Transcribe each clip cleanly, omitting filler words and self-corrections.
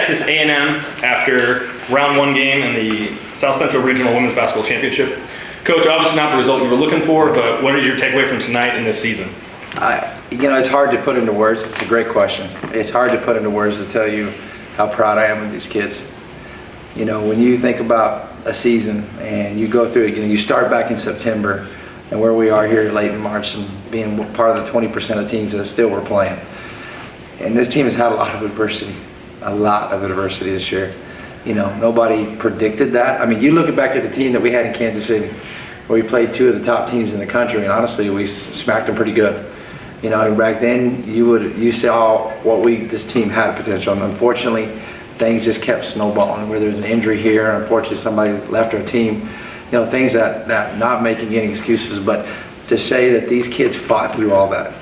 Texas A&M after round 1 game in the South Central Regional Women's Basketball Championship. Coach, obviously not the result you were looking for, but what are your takeaway from tonight in this season? It's hard to put into words. It's a great question. It's hard to put into words to tell you how proud I am of these kids. When you think about a season and you go through it, you start back in September and where we are here late in March and being part of the 20% of teams that still were playing. And this team has had a lot of adversity this year. Nobody predicted that. I mean, you look back at the team that we had in Kansas City, where we played 2 of the top teams in the country, and honestly, we smacked them pretty good. Back then, you saw what this team had potential, and unfortunately, things just kept snowballing. Where there's an injury here, unfortunately, somebody left our team. Things that not making any excuses, but to say that these kids fought through all that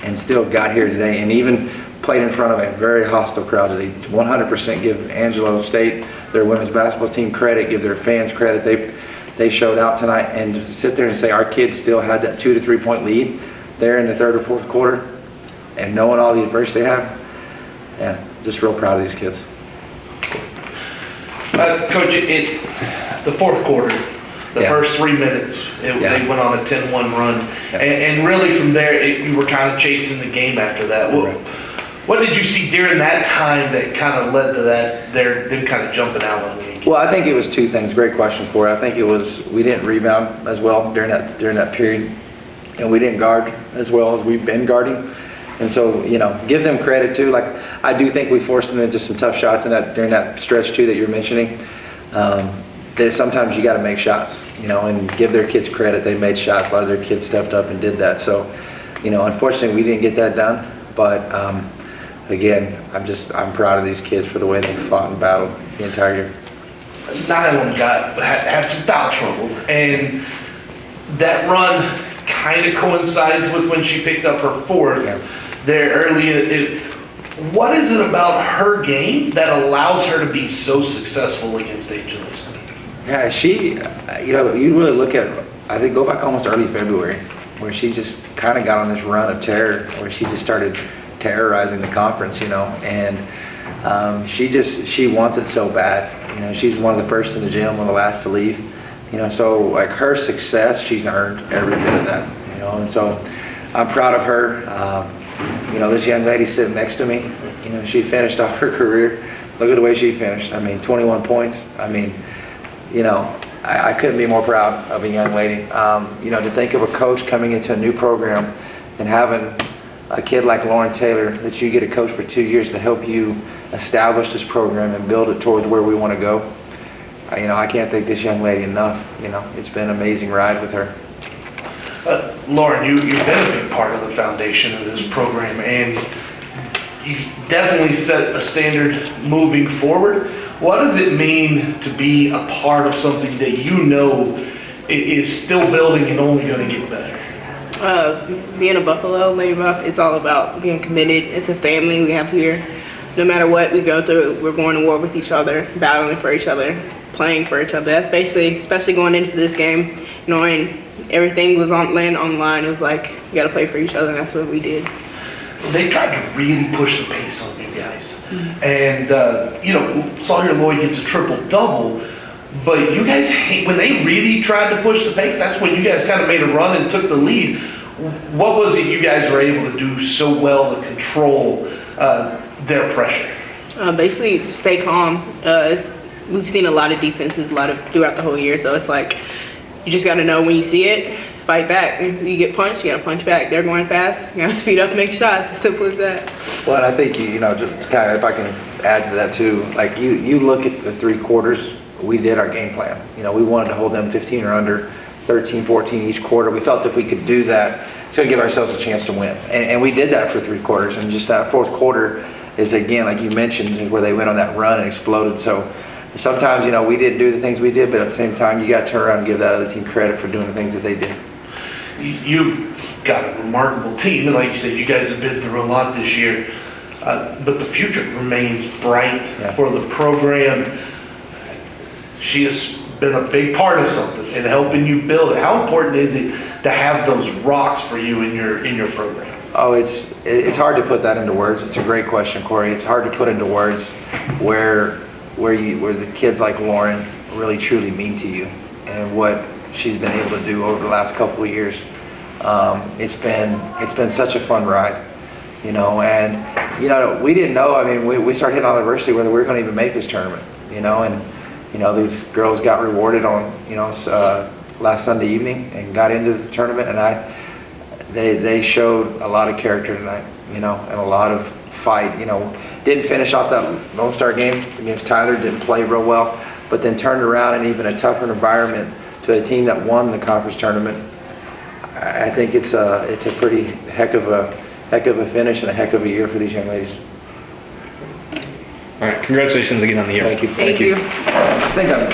and still got here today, and even played in front of a very hostile crowd today. 100% give Angelo State, their women's basketball team, credit, give their fans credit. They showed out tonight, and to sit there and say our kids still had that 2 to 3 point lead there in the 3rd or 4th quarter, and knowing all the adversity they have, just real proud of these kids. Coach, the 4th quarter, the first 3 minutes, they went on a 10-1 run, and really from there, you were kind of chasing the game after that. What did you see during that time that kind of led to them kind of jumping out on you? Well, I think it was 2 things. Great question for it. I think it was we didn't rebound as well during that period, and we didn't guard as well as we've been guarding. And so, give them credit too. Like, I do think we forced them into some tough shots during that stretch too that you're mentioning. That sometimes you got to make shots, and give their kids credit. They made shots. A lot of their kids stepped up and did that. So, unfortunately, we didn't get that done. But again, I'm proud of these kids for the way they fought and battled the entire year. Nylon had some foul trouble, and that run kind of coincides with when she picked up her 4th there early. What is it about her game that allows her to be so successful against Angelo State? Yeah, she, you really look at, I think, go back almost early February, where she just kind of got on this run of terror, where she just started terrorizing the conference, and she wants it so bad. She's one of the first in the gym, one of the last to leave. So like her success, she's earned every bit of that. And so I'm proud of her. This young lady sitting next to me, she finished off her career. Look at the way she finished. 21 points. I couldn't be more proud of a young lady. To think of a coach coming into a new program and having a kid like Lauren Taylor that you get a coach for 2 years to help you establish this program and build it towards where we want to go. I can't thank this young lady enough. It's been an amazing ride with her. Lauren, you've been a big part of the foundation of this program, and you definitely set a standard moving forward. What does it mean to be a part of something that is still building and only going to get better? Being a Buffalo Lady Buff, it's all about being committed. It's a family we have here. No matter what we go through, we're going to war with each other, battling for each other, playing for each other. That's basically, especially going into this game, knowing everything was landing on the line. It was like, you got to play for each other, and that's what we did. They tried to really push the pace on you guys. And, Sawyer Lloyd gets a triple-double, but you guys, when they really tried to push the pace, that's when you guys kind of made a run and took the lead. What was it you guys were able to do so well to control their pressure? Basically, stay calm. We've seen a lot of defenses, throughout the whole year, so it's like you just got to know when you see it, fight back. If you get punched, you got to punch back. They're going fast. You got to speed up, make shots. As simple as that. Well, and I think just kind of, if I can add to that too, like you look at the 3 quarters, we did our game plan. We wanted to hold them 15 or under, 13, 14 each quarter. We felt if we could do that, it's going to give ourselves a chance to win. And we did that for 3 quarters. And just that 4th quarter is, again, like you mentioned, where they went on that run and exploded. So sometimes, we didn't do the things we did, but at the same time, you got to turn around and give that other team credit for doing the things that they did. You've got a remarkable team, and like you said, you guys have been through a lot this year, but the future remains bright for the program. She has been a big part of something and helping you build it. How important is it to have those rocks for you in your program? Oh, it's hard to put that into words. It's a great question, Corey. It's hard to put into words where the kids like Lauren really truly mean to you and what she's been able to do over the last couple of years. It's been such a fun ride, you know, and, you know, we didn't know, I mean, we started hitting on adversity whether we were going to even make this tournament, you know, and, you know, these girls got rewarded on, you know, last Sunday evening and got into the tournament, and they showed a lot of character tonight, you know, and a lot of fight, you know. Didn't finish off that Lone Star game against Tyler, didn't play real well, but then turned around in even a tougher environment to a team that won the conference tournament. I think it's a pretty heck of a finish and a heck of a year for these young ladies. All right, congratulations again on the year. Thank you. Thank you. I think I'm